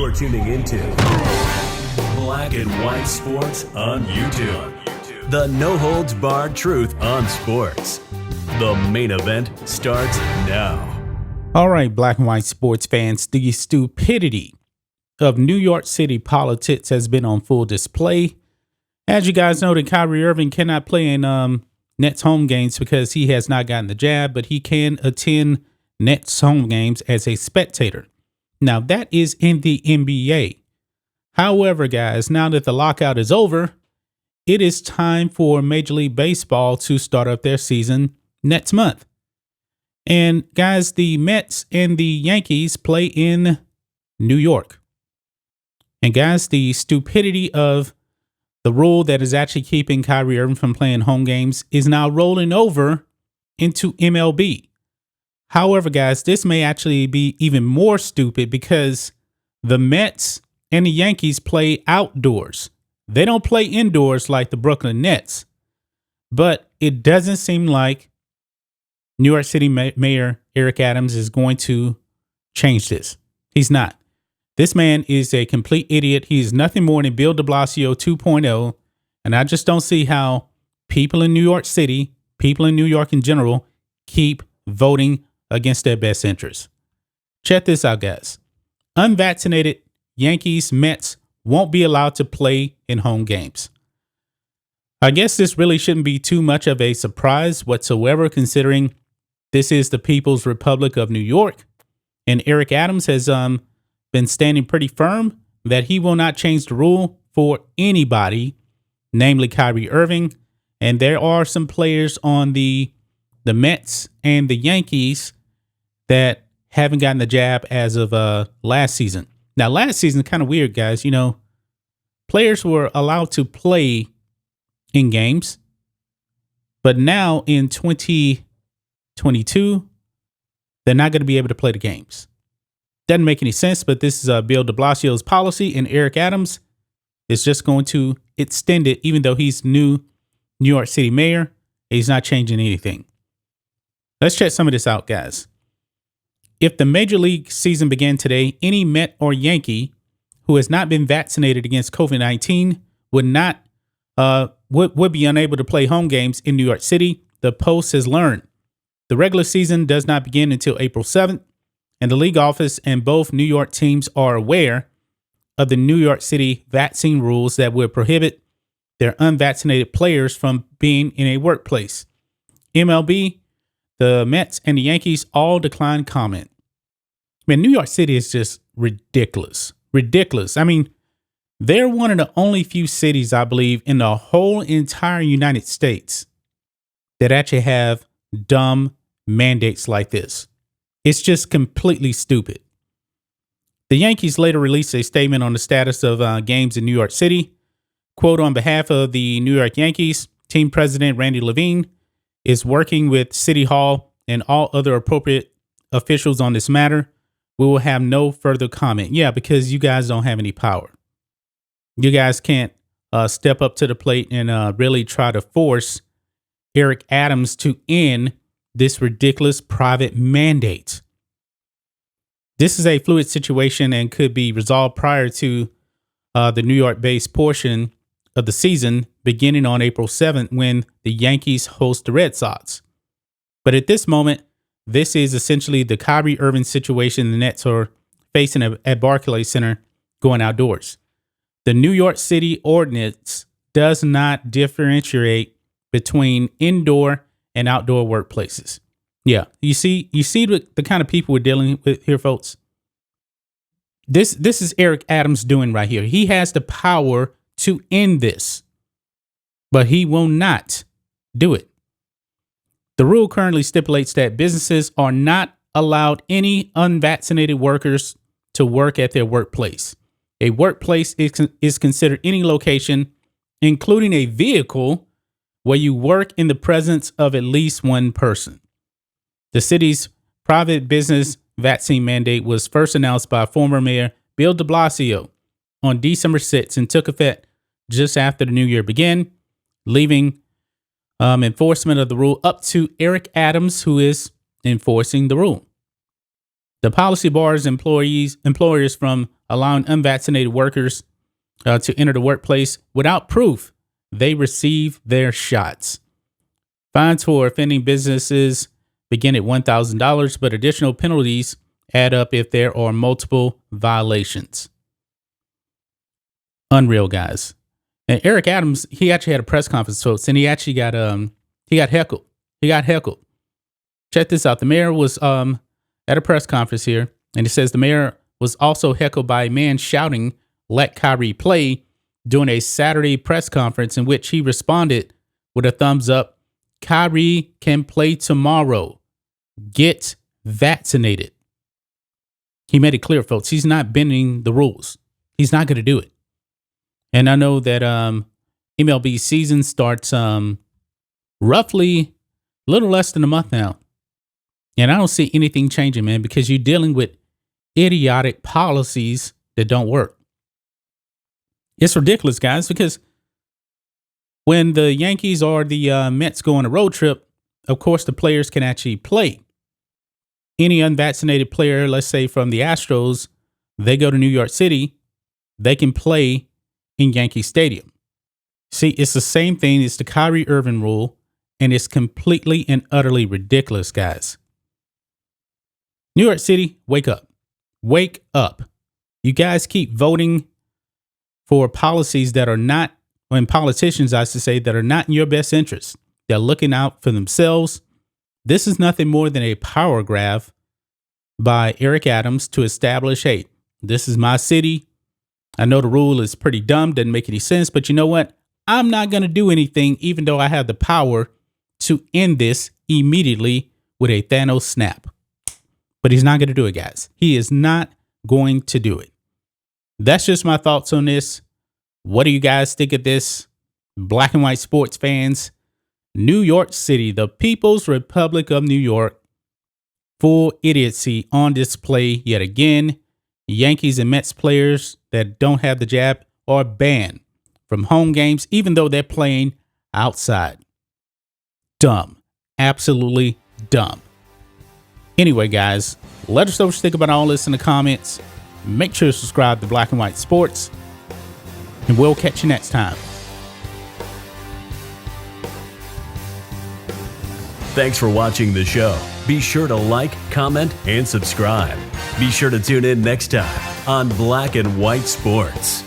You're tuning into Black and White Sports on YouTube. The no-holds-barred truth on sports. The main event starts now. All right, Black and White sports fans, the stupidity of New York City politics has been on full display. As you guys know, that Kyrie Irving cannot play in Nets home games because he has not gotten the jab, but he can attend Nets home games as a spectator. Now, that is in the NBA. However, guys, now that the lockout is over, it is time for Major League Baseball to start up their season next month. And guys, the Mets and the Yankees play in New York. And guys, the stupidity of the rule that is actually keeping Kyrie Irving from playing home games is now rolling over into MLB. However, guys, this may actually be even more stupid because the Mets and the Yankees play outdoors. They don't play indoors like the Brooklyn Nets. But it doesn't seem like New York City Mayor Eric Adams is going to change this. He's not. This man is a complete idiot. He is nothing more than Bill de Blasio 2.0. And I just don't see how people in New York City, people in New York in general, keep voting against their best interests. Check this out, guys. Unvaccinated Yankees, Mets won't be allowed to play in home games. I guess this really shouldn't be too much of a surprise whatsoever, considering this is the People's Republic of New York. And Eric Adams has been standing pretty firm that he will not change the rule for anybody, namely Kyrie Irving. And there are some players on the Mets and the Yankees that haven't gotten the jab as of last season. Now, last season, kind of weird, guys. You know, players were allowed to play in games, but now in 2022, they're not going to be able to play the games. Doesn't make any sense, but this is Bill de Blasio's policy, and Eric Adams is just going to extend it, even though he's new New York City mayor. He's not changing anything. Let's check some of this out, guys. If the Major League season began today, any Met or Yankee who has not been vaccinated against COVID-19 would be unable to play home games in New York City, the Post has learned. The regular season does not begin until April 7th, and the league office and both New York teams are aware of the New York City vaccine rules that would prohibit their unvaccinated players from being in a workplace. MLB, the Mets, and the Yankees all declined comment. Man, New York City is just ridiculous. Ridiculous. I mean, they're one of the only few cities, I believe, in the whole entire United States that actually have dumb mandates like this. It's just completely stupid. The Yankees later released a statement on the status of games in New York City. Quote, on behalf of the New York Yankees, team president Randy Levine is working with City Hall and all other appropriate officials on this matter. We will have no further comment. Yeah, because you guys don't have any power. You guys can't step up to the plate and really try to force Eric Adams to end this ridiculous private mandate. This is a fluid situation and could be resolved prior to the New York-based portion of the season beginning on April 7th when the Yankees host the Red Sox. But at this moment, this is essentially the Kyrie Irving situation the Nets are facing at Barclays Center going outdoors. The New York City ordinance does not differentiate between indoor and outdoor workplaces. Yeah, you see the kind of people we're dealing with here, folks. This is Eric Adams doing right here. He has the power to end this, but he will not do it. The rule currently stipulates that businesses are not allowed any unvaccinated workers to work at their workplace. A workplace is considered any location, including a vehicle, where you work in the presence of at least one person. The city's private business vaccine mandate was first announced by former Mayor Bill de Blasio on December 6th and took effect just after the new year began, leaving enforcement of the rule up to Eric Adams, who is enforcing the rule. The policy bars employers from allowing unvaccinated workers to enter the workplace without proof they receive their shots. Fines for offending businesses begin at $1,000, but additional penalties add up if there are multiple violations. Unreal, guys. And Eric Adams, he actually had a press conference, folks, and he actually got heckled. He got heckled. Check this out. The mayor was at a press conference here, and it says the mayor was also heckled by a man shouting, "Let Kyrie play," during a Saturday press conference in which he responded with a thumbs up. Kyrie can play tomorrow. Get vaccinated. He made it clear, folks, he's not bending the rules. He's not going to do it. And I know that MLB season starts roughly a little less than a month now. And I don't see anything changing, man, because you're dealing with idiotic policies that don't work. It's ridiculous, guys, because when the Yankees or the Mets go on a road trip, of course, the players can actually play. Any unvaccinated player, let's say from the Astros, they go to New York City, they can play in Yankee Stadium. See, it's the same thing. It's the Kyrie Irving rule, and it's completely and utterly ridiculous, guys. New York City, wake up. Wake up. You guys keep voting for policies that are not, and politicians, I should say, that are not in your best interest. They're looking out for themselves. This is nothing more than a power grab by Eric Adams to establish, hey, this is my city. I know the rule is pretty dumb, doesn't make any sense, but you know what? I'm not going to do anything, even though I have the power to end this immediately with a Thanos snap. But he's not going to do it, guys. He is not going to do it. That's just my thoughts on this. What do you guys think of this? Black and white sports fans. New York City, the People's Republic of New York, full idiocy on display yet again. Yankees and Mets players that don't have the jab are banned from home games, even though they're playing outside. Dumb. Absolutely dumb. Anyway, guys, let us know what you think about all this in the comments. Make sure to subscribe to Black and White Sports, and we'll catch you next time. Thanks for watching the show. Be sure to like, comment, and subscribe. Be sure to tune in next time on Black and White Sports.